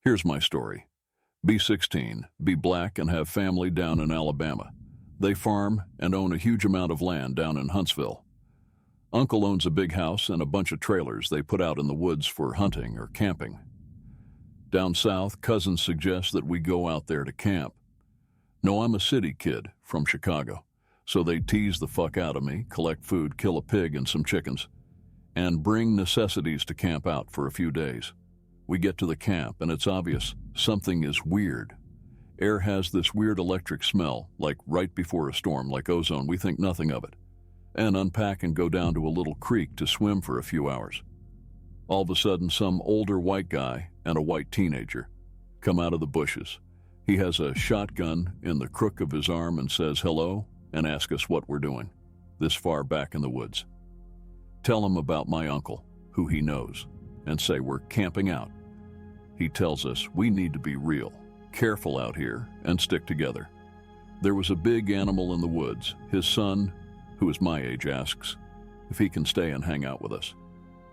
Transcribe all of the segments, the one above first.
Here's my story. Be 16, be black, and have family down in Alabama. They farm and own a huge amount of land down in Huntsville. Uncle owns a big house and a bunch of trailers they put out in the woods for hunting or camping. Down south, cousins suggest that we go out there to camp. No, I'm a city kid from Chicago, so they tease the fuck out of me, collect food, kill a pig and some chickens, and bring necessities to camp out for a few days. We get to the camp, and it's obvious something is weird. Air has this weird electric smell, like right before a storm, like ozone. We think nothing of it, and unpack and go down to a little creek to swim for a few hours. All of a sudden, some older white guy and a white teenager come out of the bushes. He has a shotgun in the crook of his arm and says hello and asks us what we're doing this far back in the woods. Tell him about my uncle, who he knows, and say we're camping out. He tells us we need to be real, careful out here, and stick together. There was a big animal in the woods. His son, who is my age, asks if he can stay and hang out with us.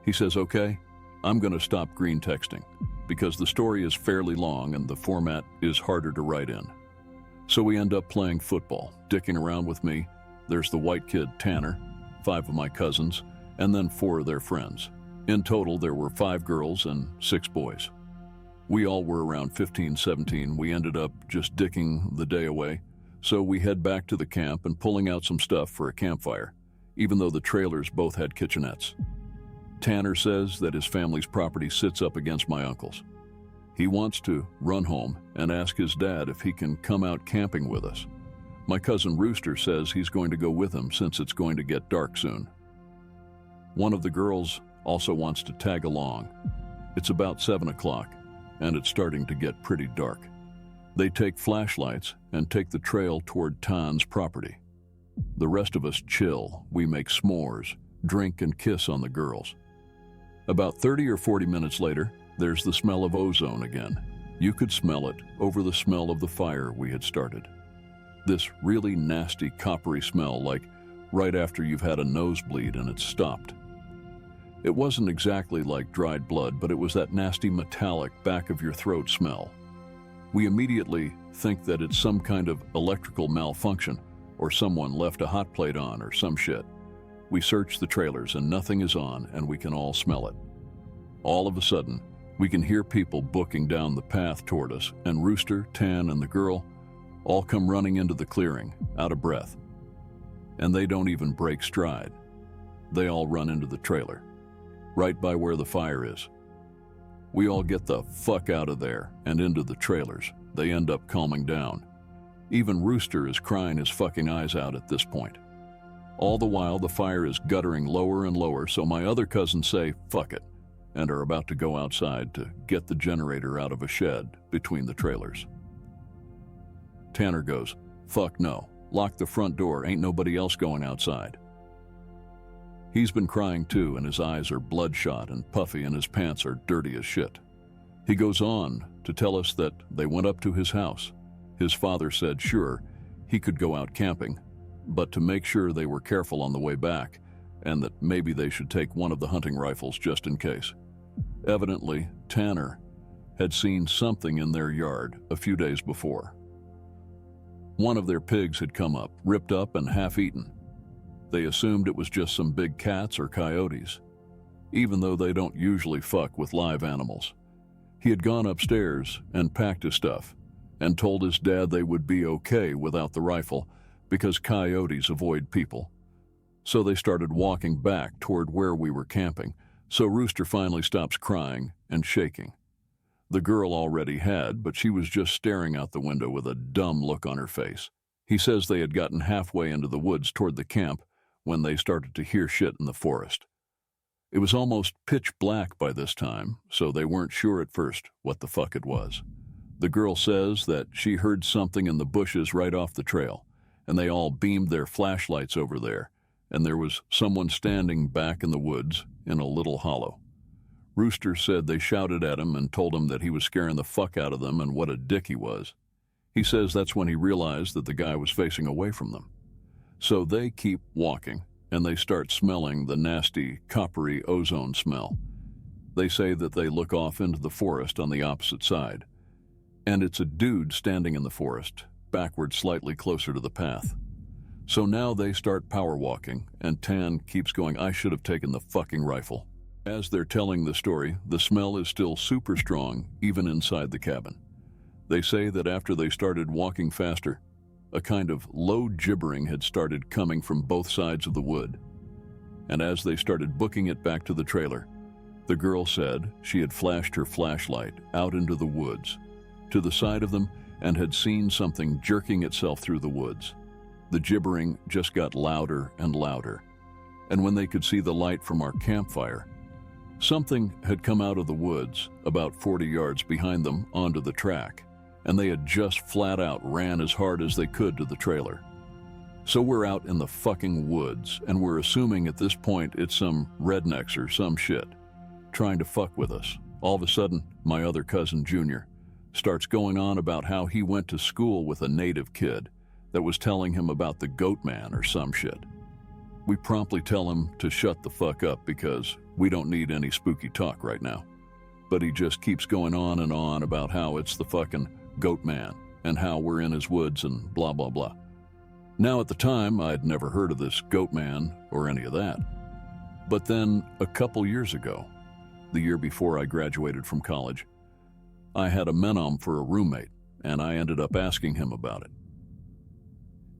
He says, okay, I'm going to stop green texting because the story is fairly long and the format is harder to write in. So we end up playing football, dicking around with me. There's the white kid, Tanner, 5 of my cousins, and then 4 of their friends. In total, there were 5 girls and 6 boys. We all were around 15, 17. We ended up just dicking the day away, so we head back to the camp and pulling out some stuff for a campfire, even though the trailers both had kitchenettes. Tanner says that his family's property sits up against my uncle's. He wants to run home and ask his dad if he can come out camping with us. My cousin Rooster says he's going to go with him since it's going to get dark soon. One of the girls also wants to tag along. It's about 7 o'clock, and it's starting to get pretty dark. They take flashlights and take the trail toward Tan's property. The rest of us chill. We make s'mores, drink, and kiss on the girls. About 30 or 40 minutes later, there's the smell of ozone again. You could smell it over the smell of the fire we had started. This really nasty coppery smell, like right after you've had a nosebleed and it's stopped. It wasn't exactly like dried blood, but it was that nasty metallic back of your throat smell. We immediately think that it's some kind of electrical malfunction or someone left a hot plate on or some shit. We search the trailers and nothing is on and we can all smell it. All of a sudden, we can hear people booking down the path toward us, and Rooster, Tan, and the girl all come running into the clearing, out of breath. And they don't even break stride. They all run into the trailer, right by where the fire is. We all get the fuck out of there and into the trailers. They end up calming down. Even Rooster is crying his fucking eyes out at this point. All the while, the fire is guttering lower and lower, so my other cousins say, fuck it, and are about to go outside to get the generator out of a shed between the trailers. Tanner goes, fuck no, lock the front door, ain't nobody else going outside. He's been crying too, and his eyes are bloodshot and puffy and his pants are dirty as shit. He goes on to tell us that they went up to his house. His father said sure, he could go out camping, but to make sure they were careful on the way back, and that maybe they should take one of the hunting rifles just in case. Evidently, Tanner had seen something in their yard a few days before. One of their pigs had come up, ripped up and half-eaten. They assumed it was just some big cats or coyotes, even though they don't usually fuck with live animals. He had gone upstairs and packed his stuff and told his dad they would be okay without the rifle because coyotes avoid people. So they started walking back toward where we were camping, so Rooster finally stops crying and shaking. The girl already had, but she was just staring out the window with a dumb look on her face. He says they had gotten halfway into the woods toward the camp when they started to hear shit in the forest. It was almost pitch black by this time, so they weren't sure at first what the fuck it was. The girl says that she heard something in the bushes right off the trail, and they all beamed their flashlights over there, and there was someone standing back in the woods in a little hollow. Rooster said they shouted at him and told him that he was scaring the fuck out of them and what a dick he was. He says that's when he realized that the guy was facing away from them. So they keep walking, and they start smelling the nasty, coppery ozone smell. They say that they look off into the forest on the opposite side, and it's a dude standing in the forest, backward slightly closer to the path. So now they start power walking, and Tan keeps going, I should have taken the fucking rifle. As they're telling the story, the smell is still super strong, even inside the cabin. They say that after they started walking faster, a kind of low gibbering had started coming from both sides of the wood. And as they started booking it back to the trailer, the girl said she had flashed her flashlight out into the woods, to the side of them, and had seen something jerking itself through the woods. The gibbering just got louder and louder, and when they could see the light from our campfire, something had come out of the woods about 40 yards behind them onto the track, and they had just flat out ran as hard as they could to the trailer. So we're out in the fucking woods, and we're assuming at this point it's some rednecks or some shit trying to fuck with us. All of a sudden, my other cousin, Junior, starts going on about how he went to school with a native kid that was telling him about the Goatman or some shit. We promptly tell him to shut the fuck up because we don't need any spooky talk right now. But he just keeps going on and on about how it's the fucking Goatman and how we're in his woods and blah, blah, blah. Now, at the time, I'd never heard of this Goatman or any of that. But then, a couple years ago, the year before I graduated from college, I had a menom for a roommate, and I ended up asking him about it.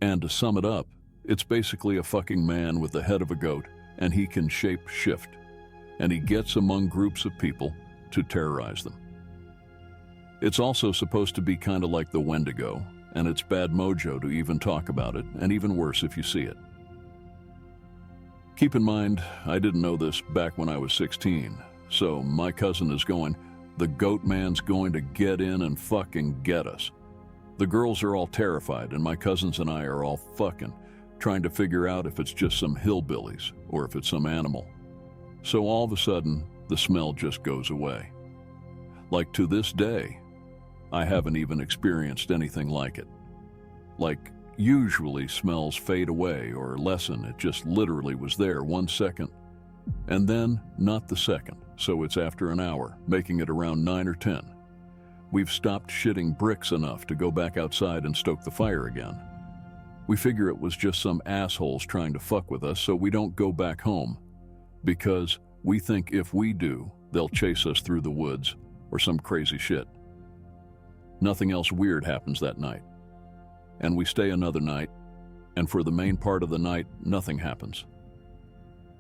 And to sum it up, it's basically a fucking man with the head of a goat, and he can shape shift, and he gets among groups of people to terrorize them. It's also supposed to be kind of like the Wendigo, and it's bad mojo to even talk about it, and even worse if you see it. Keep in mind, I didn't know this back when I was 16, so my cousin is going, the Goatman's going to get in and fucking get us. The girls are all terrified, and my cousins and I are all fucking trying to figure out if it's just some hillbillies or if it's some animal. So all of a sudden, the smell just goes away. Like to this day, I haven't even experienced anything like it. Like usually smells fade away or lessen, it just literally was there 1 second, and then not the second, so it's after an hour, making it around 9 or 10. We've stopped shitting bricks enough to go back outside and stoke the fire again. We figure it was just some assholes trying to fuck with us, so we don't go back home, because we think if we do, they'll chase us through the woods or some crazy shit. Nothing else weird happens that night. And we stay another night, and for the main part of the night, nothing happens.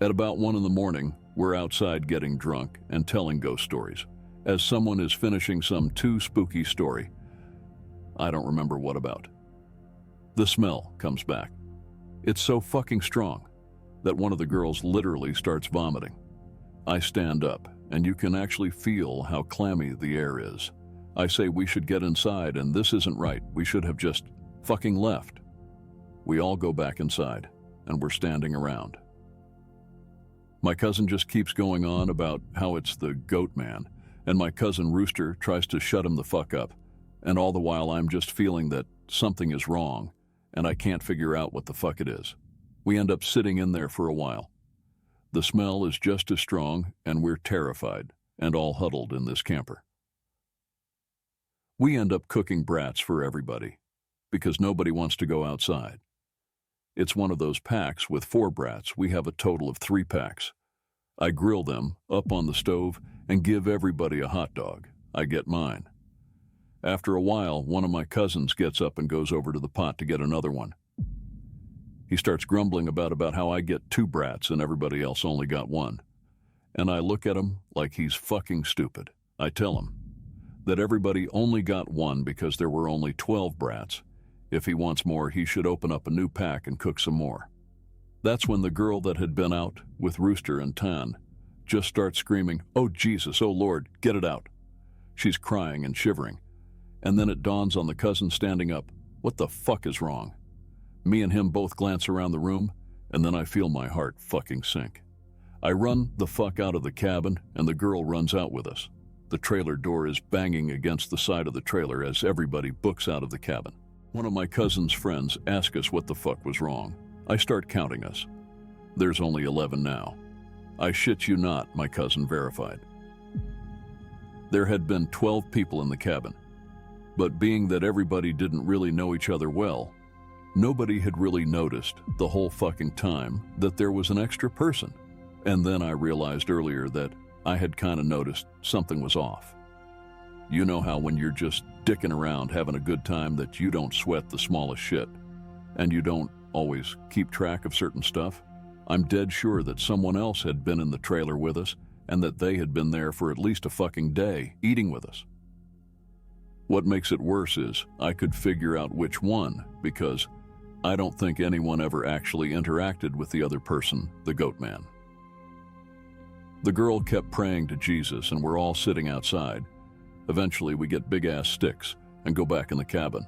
At about 1 in the morning, we're outside getting drunk and telling ghost stories, as someone is finishing some too spooky story. I don't remember what about. The smell comes back. It's so fucking strong that one of the girls literally starts vomiting. I stand up, and you can actually feel how clammy the air is. I say we should get inside, and this isn't right. We should have just fucking left. We all go back inside, and we're standing around. My cousin just keeps going on about how it's the Goatman, and my cousin Rooster tries to shut him the fuck up, and all the while I'm just feeling that something is wrong, and I can't figure out what the fuck it is. We end up sitting in there for a while. The smell is just as strong, and we're terrified, and all huddled in this camper. We end up cooking brats for everybody, because nobody wants to go outside. It's one of those packs with 4 brats. We have a total of 3 packs. I grill them up on the stove and give everybody a hot dog. I get mine. After a while, one of my cousins gets up and goes over to the pot to get another one. He starts grumbling about how I get 2 brats and everybody else only got 1. And I look at him like he's fucking stupid. I tell him that everybody only got 1 because there were only 12 brats. If he wants more, he should open up a new pack and cook some more. That's when the girl that had been out with Rooster and Tan just starts screaming, "Oh Jesus, oh Lord, get it out." She's crying and shivering. And then it dawns on the cousin standing up, what the fuck is wrong? Me and him both glance around the room, and then I feel my heart fucking sink. I run the fuck out of the cabin, and the girl runs out with us. The trailer door is banging against the side of the trailer as everybody books out of the cabin. One of my cousin's friends asks us what the fuck was wrong. I start counting us. There's only 11 now. I shit you not, my cousin verified. There had been 12 people in the cabin, but being that everybody didn't really know each other well, nobody had really noticed the whole fucking time that there was an extra person. And then I realized earlier that I had kind of noticed something was off. You know how when you're just dicking around having a good time that you don't sweat the smallest shit, and you don't always keep track of certain stuff? I'm dead sure that someone else had been in the trailer with us and that they had been there for at least a fucking day eating with us. What makes it worse is I could figure out which one, because I don't think anyone ever actually interacted with the other person, the Goatman. The girl kept praying to Jesus and we're all sitting outside. Eventually we get big-ass sticks and go back in the cabin.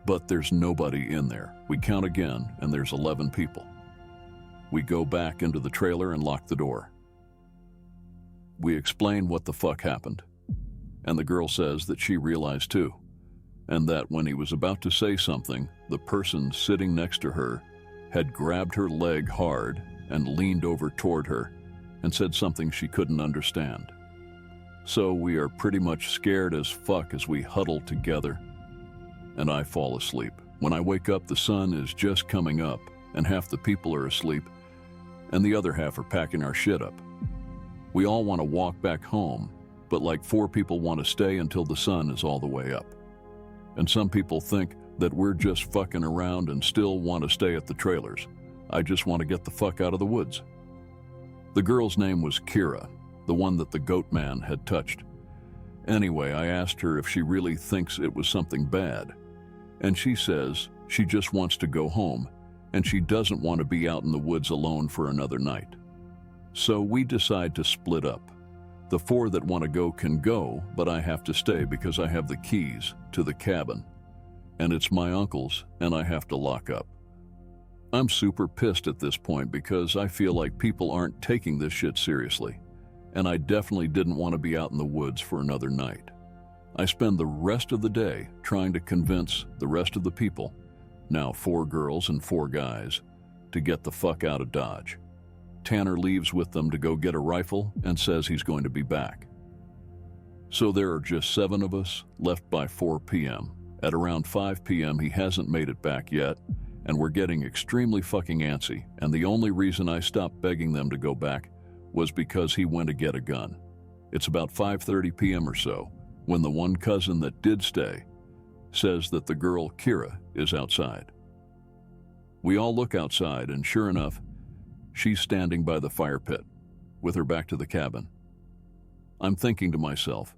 But there's nobody in there. We count again and there's 11 people. We go back into the trailer and lock the door. We explain what the fuck happened, and the girl says that she realized too, and that when he was about to say something, the person sitting next to her had grabbed her leg hard and leaned over toward her and said something she couldn't understand. So we are pretty much scared as fuck as we huddle together, and I fall asleep. When I wake up, the sun is just coming up and half the people are asleep and the other half are packing our shit up. We all want to walk back home, but like 4 people want to stay until the sun is all the way up. And some people think that we're just fucking around and still want to stay at the trailers. I just want to get the fuck out of the woods. The girl's name was Kira, the one that the Goatman had touched. Anyway, I asked her if she really thinks it was something bad, and she says she just wants to go home and she doesn't want to be out in the woods alone for another night. So we decide to split up. The 4 that want to go can go, but I have to stay because I have the keys to the cabin, and it's my uncle's and I have to lock up. I'm super pissed at this point because I feel like people aren't taking this shit seriously, and I definitely didn't want to be out in the woods for another night. I spend the rest of the day trying to convince the rest of the people, now 4 girls and 4 guys, to get the fuck out of Dodge. Tanner leaves with them to go get a rifle and says he's going to be back. So there are just 7 of us left by 4 p.m. At around 5 p.m. he hasn't made it back yet, and we're getting extremely fucking antsy, and the only reason I stopped begging them to go back was because he went to get a gun. It's about 5:30 p.m. or so when the one cousin that did stay says that the girl Kira is outside. We all look outside, and sure enough, she's standing by the fire pit, with her back to the cabin. I'm thinking to myself,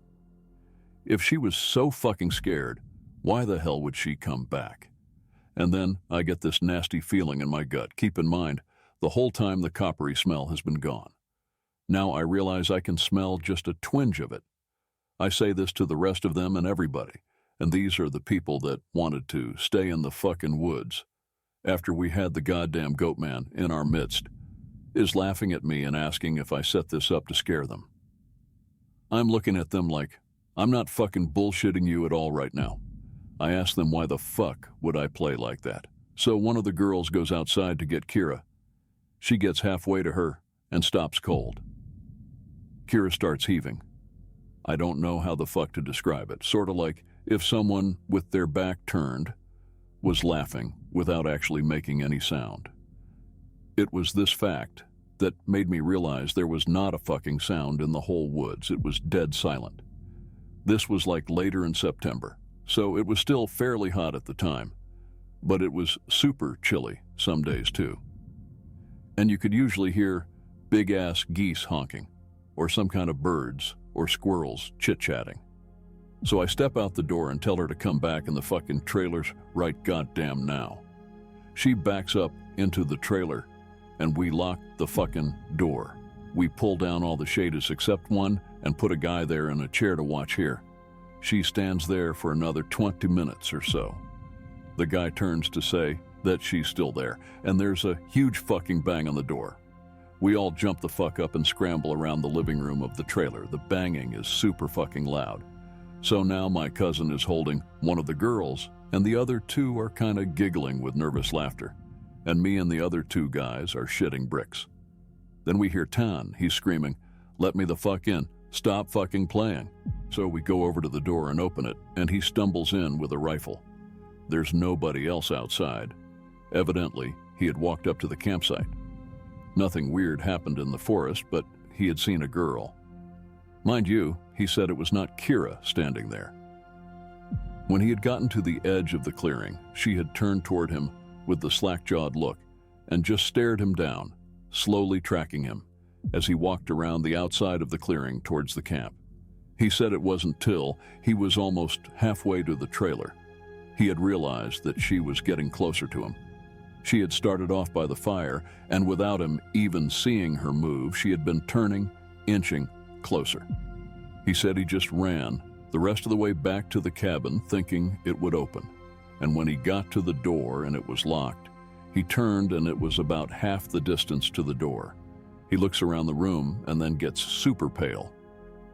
if she was so fucking scared, why the hell would she come back? And then I get this nasty feeling in my gut. Keep in mind, the whole time the coppery smell has been gone. Now I realize I can smell just a twinge of it. I say this to the rest of them and everybody, and these are the people that wanted to stay in the fucking woods after we had the goddamn Goatman in our midst, is laughing at me and asking if I set this up to scare them. I'm looking at them like, I'm not fucking bullshitting you at all right now. I ask them why the fuck would I play like that. So one of the girls goes outside to get Kira. She gets halfway to her and stops cold. Kira starts heaving. I don't know how the fuck to describe it. Sort of like if someone with their back turned was laughing without actually making any sound. It was this fact that made me realize there was not a fucking sound in the whole woods. It was dead silent. This was like later in September, so it was still fairly hot at the time, but it was super chilly some days too. And you could usually hear big-ass geese honking, or some kind of birds or squirrels chit-chatting. So I step out the door and tell her to come back in the fucking trailers right goddamn now. She backs up into the trailer, and we lock the fucking door. We pull down all the shades except one and put a guy there in a chair to watch here. She stands there for another 20 minutes or so. The guy turns to say that she's still there, and there's a huge fucking bang on the door. We all jump the fuck up and scramble around the living room of the trailer. The banging is super fucking loud. So now my cousin is holding one of the girls, and the other 2 are kind of giggling with nervous laughter, and me and the other 2 guys are shitting bricks. Then we hear Tan. He's screaming, "Let me the fuck in. Stop fucking playing. So we go over to the door and open it, and he stumbles in with a rifle. There's nobody else outside. Evidently, he had walked up to the campsite. Nothing weird happened in the forest, but he had seen a girl. Mind you, he said it was not Kira standing there. When he had gotten to the edge of the clearing, she had turned toward him with the slack-jawed look and just stared him down, slowly tracking him as he walked around the outside of the clearing towards the camp. He said it wasn't till he was almost halfway to the trailer he had realized that she was getting closer to him. She had started off by the fire, and without him even seeing her move, she had been turning, inching closer. He said he just ran the rest of the way back to the cabin thinking it would open, and when he got to the door and it was locked, he turned and it was about half the distance to the door. He looks around the room and then gets super pale.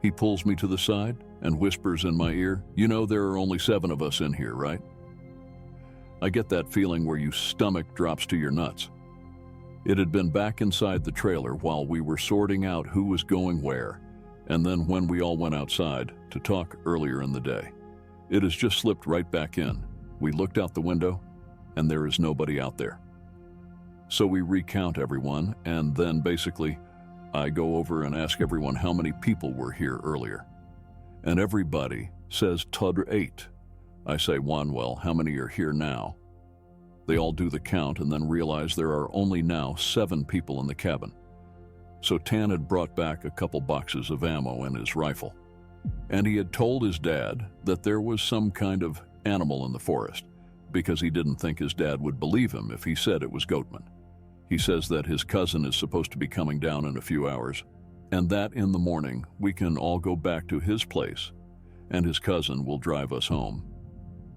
He pulls me to the side and whispers in my ear, "You know there are only 7 of us in here, right?" I get that feeling where your stomach drops to your nuts. It had been back inside the trailer while we were sorting out who was going where, and then when we all went outside to talk earlier in the day. It has just slipped right back in. We looked out the window, and there is nobody out there. So we recount everyone, and then basically, I go over and ask everyone how many people were here earlier. And everybody says Tudor 8. I say, "Juan, well, how many are here now?" They all do the count and then realize there are only now 7 people in the cabin. So Tan had brought back a couple boxes of ammo and his rifle. And he had told his dad that there was some kind of animal in the forest, because he didn't think his dad would believe him if he said it was Goatman. He says that his cousin is supposed to be coming down in a few hours, and that in the morning we can all go back to his place, and his cousin will drive us home.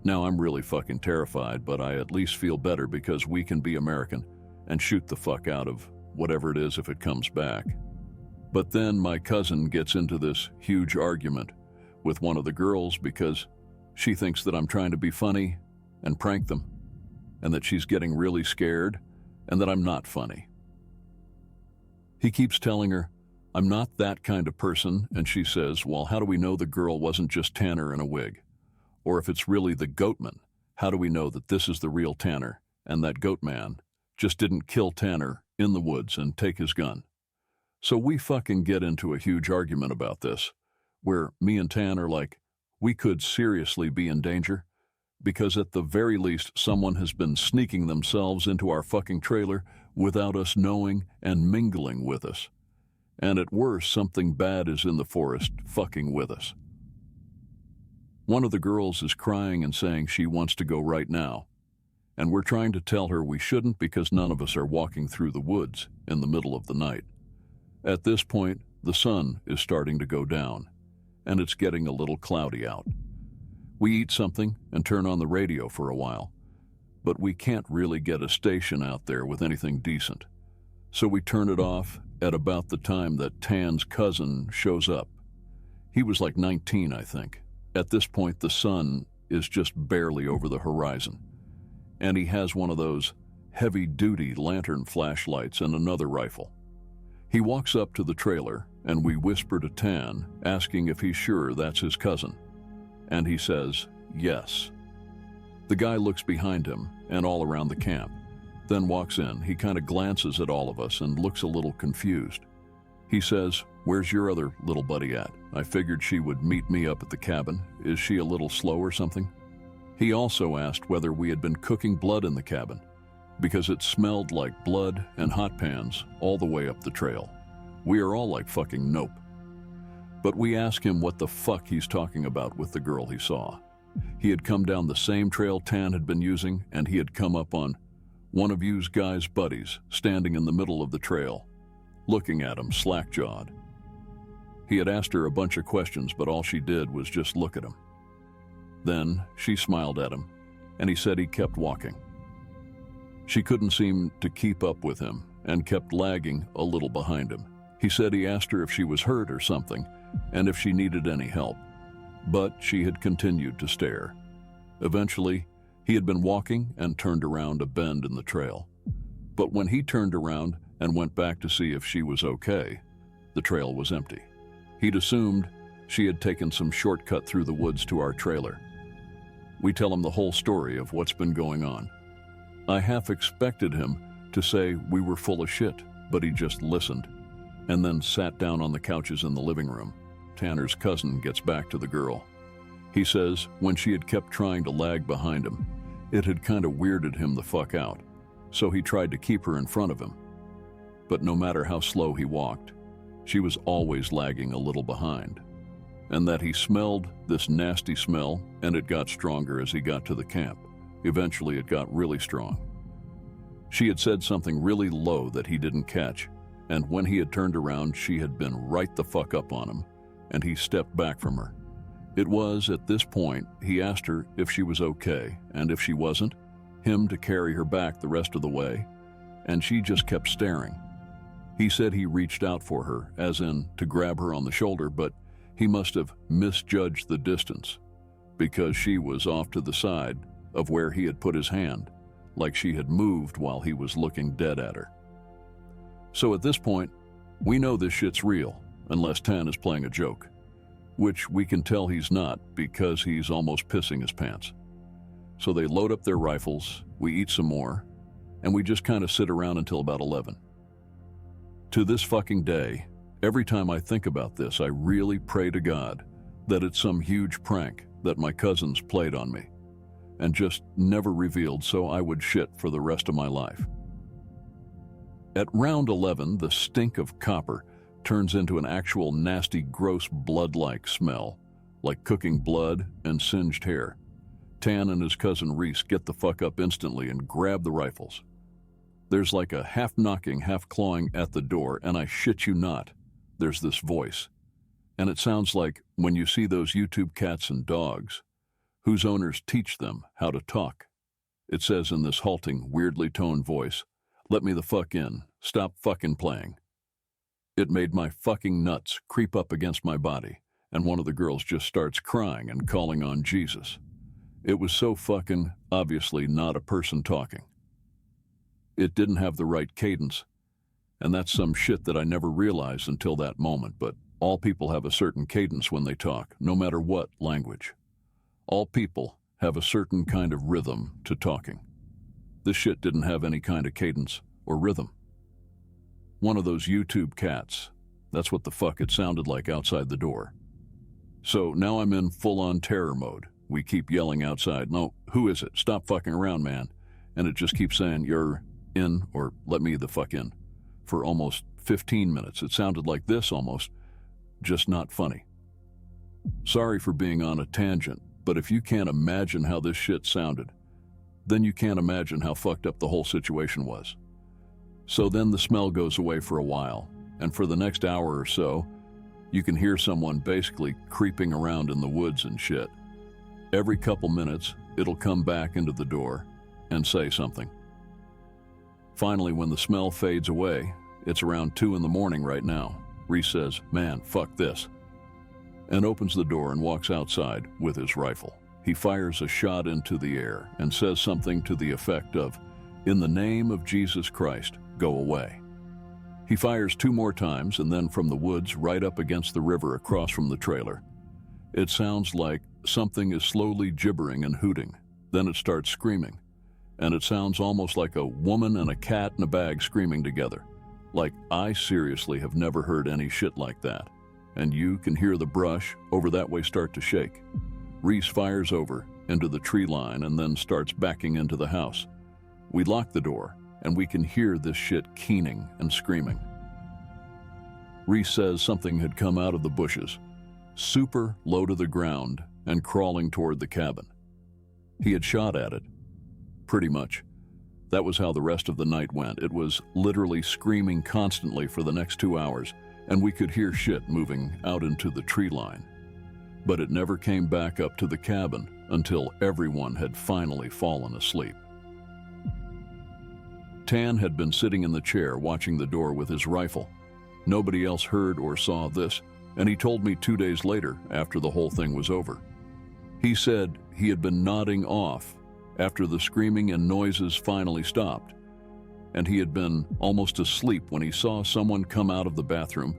Now I'm really fucking terrified, but I at least feel better because we can be American and shoot the fuck out of whatever it is if it comes back. But then my cousin gets into this huge argument with one of the girls because she thinks that I'm trying to be funny and prank them, and that she's getting really scared, and that I'm not funny. He keeps telling her, "I'm not that kind of person," and she says, "Well, how do we know the girl wasn't just Tanner in a wig? Or if it's really the Goatman, how do we know that this is the real Tanner, and that Goatman just didn't kill Tanner in the woods and take his gun?" So we fucking get into a huge argument about this, where me and Tan are like, we could seriously be in danger, because at the very least someone has been sneaking themselves into our fucking trailer without us knowing and mingling with us. And at worst, something bad is in the forest fucking with us. One of the girls is crying and saying she wants to go right now, and we're trying to tell her we shouldn't because none of us are walking through the woods in the middle of the night. At this point, the sun is starting to go down, and it's getting a little cloudy out. We eat something and turn on the radio for a while, but we can't really get a station out there with anything decent. So we turn it off at about the time that Tan's cousin shows up. He was like 19, I think. At this point, the sun is just barely over the horizon, and he has one of those heavy-duty lantern flashlights and another rifle. He walks up to the trailer, and we whisper to Tan, asking if he's sure that's his cousin. And he says, yes. The guy looks behind him and all around the camp, then walks in. He kind of glances at all of us and looks a little confused. He says, "Where's your other little buddy at? I figured she would meet me up at the cabin. Is she a little slow or something?" He also asked whether we had been cooking blood in the cabin, because it smelled like blood and hot pans all the way up the trail. We are all like fucking nope. But we ask him what the fuck he's talking about with the girl he saw. He had come down the same trail Tan had been using, and he had come up on one of you's guys' buddies standing in the middle of the trail, looking at him slack-jawed. He had asked her a bunch of questions, but all she did was just look at him. Then she smiled at him, and he said he kept walking. She couldn't seem to keep up with him and kept lagging a little behind him. He said he asked her if she was hurt or something, and if she needed any help, but she had continued to stare. Eventually, he had been walking and turned around a bend in the trail. But when he turned around and went back to see if she was okay, the trail was empty. He'd assumed she had taken some shortcut through the woods to our trailer. We tell him the whole story of what's been going on. I half expected him to say we were full of shit, but he just listened, and then sat down on the couches in the living room. Tanner's cousin gets back to the girl. He says when she had kept trying to lag behind him, it had kind of weirded him the fuck out, so he tried to keep her in front of him. But no matter how slow he walked, she was always lagging a little behind, and that he smelled this nasty smell, and it got stronger as he got to the camp. Eventually it got really strong. She had said something really low that he didn't catch, and when he had turned around, she had been right the fuck up on him, and he stepped back from her. It was at this point he asked her if she was okay, and if she wasn't, him to carry her back the rest of the way, and she just kept staring. He said he reached out for her, as in to grab her on the shoulder, but he must have misjudged the distance, because she was off to the side of where he had put his hand, like she had moved while he was looking dead at her. So at this point, we know this shit's real, unless Tan is playing a joke, which we can tell he's not because he's almost pissing his pants. So they load up their rifles, we eat some more, and we just kind of sit around until about 11. To this fucking day, every time I think about this, I really pray to God that it's some huge prank that my cousins played on me and just never revealed, so I would shit for the rest of my life. At round 11, the stink of copper turns into an actual nasty, gross blood-like smell, like cooking blood and singed hair. Tan and his cousin Reese get the fuck up instantly and grab the rifles. There's like a half-knocking, half-clawing at the door, and I shit you not, there's this voice. And it sounds like when you see those YouTube cats and dogs, whose owners teach them how to talk. It says in this halting, weirdly toned voice, "Let me the fuck in. Stop fucking playing." It made my fucking nuts creep up against my body, and one of the girls just starts crying and calling on Jesus. It was so fucking obviously not a person talking. It didn't have the right cadence, and that's some shit that I never realized until that moment, but all people have a certain cadence when they talk, no matter what language. All people have a certain kind of rhythm to talking. This shit didn't have any kind of cadence or rhythm. One of those YouTube cats, that's what the fuck it sounded like outside the door. So now I'm in full-on terror mode. We keep yelling outside, "No, who is it? Stop fucking around, man." And it just keeps saying, "You're in," or "Let me the fuck in," for almost 15 minutes. It sounded like this almost, just not funny. Sorry for being on a tangent, but if you can't imagine how this shit sounded, then you can't imagine how fucked up the whole situation was. So then the smell goes away for a while, and for the next hour or so, you can hear someone basically creeping around in the woods and shit. Every couple minutes, it'll come back into the door and say something. Finally, when the smell fades away, it's around 2 in the morning right now, Reese says, "Man, fuck this," and opens the door and walks outside with his rifle. He fires a shot into the air and says something to the effect of, "In the name of Jesus Christ, go away." He fires 2 more times, and then from the woods right up against the river across from the trailer, it sounds like something is slowly gibbering and hooting. Then it starts screaming, and it sounds almost like a woman and a cat in a bag screaming together. Like, I seriously have never heard any shit like that. And you can hear the brush over that way start to shake. Reese fires over into the tree line and then starts backing into the house. We lock the door, and we can hear this shit keening and screaming. Reese says something had come out of the bushes, super low to the ground and crawling toward the cabin. He had shot at it. Pretty much. That was how the rest of the night went. It was literally screaming constantly for the next 2 hours, and we could hear shit moving out into the tree line. But it never came back up to the cabin until everyone had finally fallen asleep. Tan had been sitting in the chair watching the door with his rifle. Nobody else heard or saw this, and he told me 2 days later, after the whole thing was over. He said he had been nodding off after the screaming and noises finally stopped, and he had been almost asleep when he saw someone come out of the bathroom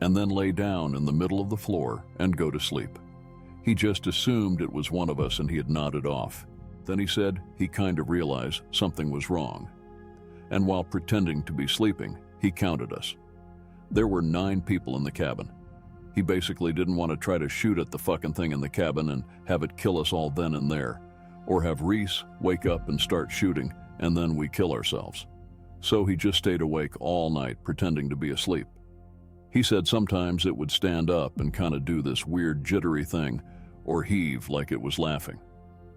and then lay down in the middle of the floor and go to sleep. He just assumed it was one of us and he had nodded off. Then he said he kind of realized something was wrong. And while pretending to be sleeping, he counted us. There were 9 people in the cabin. He basically didn't want to try to shoot at the fucking thing in the cabin and have it kill us all then and there, or have Reese wake up and start shooting and then we kill ourselves. So he just stayed awake all night pretending to be asleep. He said sometimes it would stand up and kind of do this weird jittery thing or heave like it was laughing.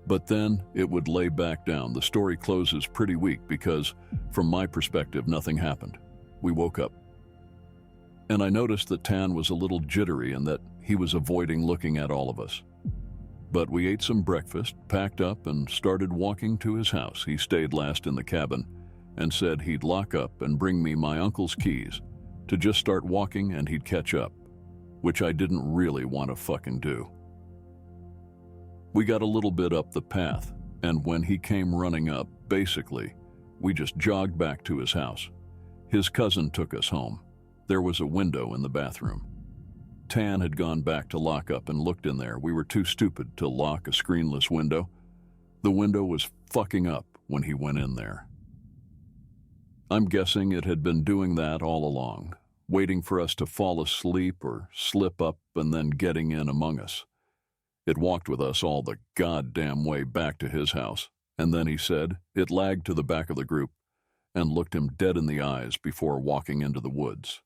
But then it would lay back down. The story closes pretty weak because, from my perspective, nothing happened. We woke up. And I noticed that Tan was a little jittery and that he was avoiding looking at all of us. But we ate some breakfast, packed up, and started walking to his house. He stayed last in the cabin and said he'd lock up and bring me my uncle's keys to just start walking and he'd catch up, which I didn't really want to fucking do. We got a little bit up the path, and when he came running up, basically, we just jogged back to his house. His cousin took us home. There was a window in the bathroom. Tan had gone back to lock up and looked in there. We were too stupid to lock a screenless window. The window was fucking up when he went in there. I'm guessing it had been doing that all along, waiting for us to fall asleep or slip up and then getting in among us. It walked with us all the goddamn way back to his house, and then he said it lagged to the back of the group and looked him dead in the eyes before walking into the woods.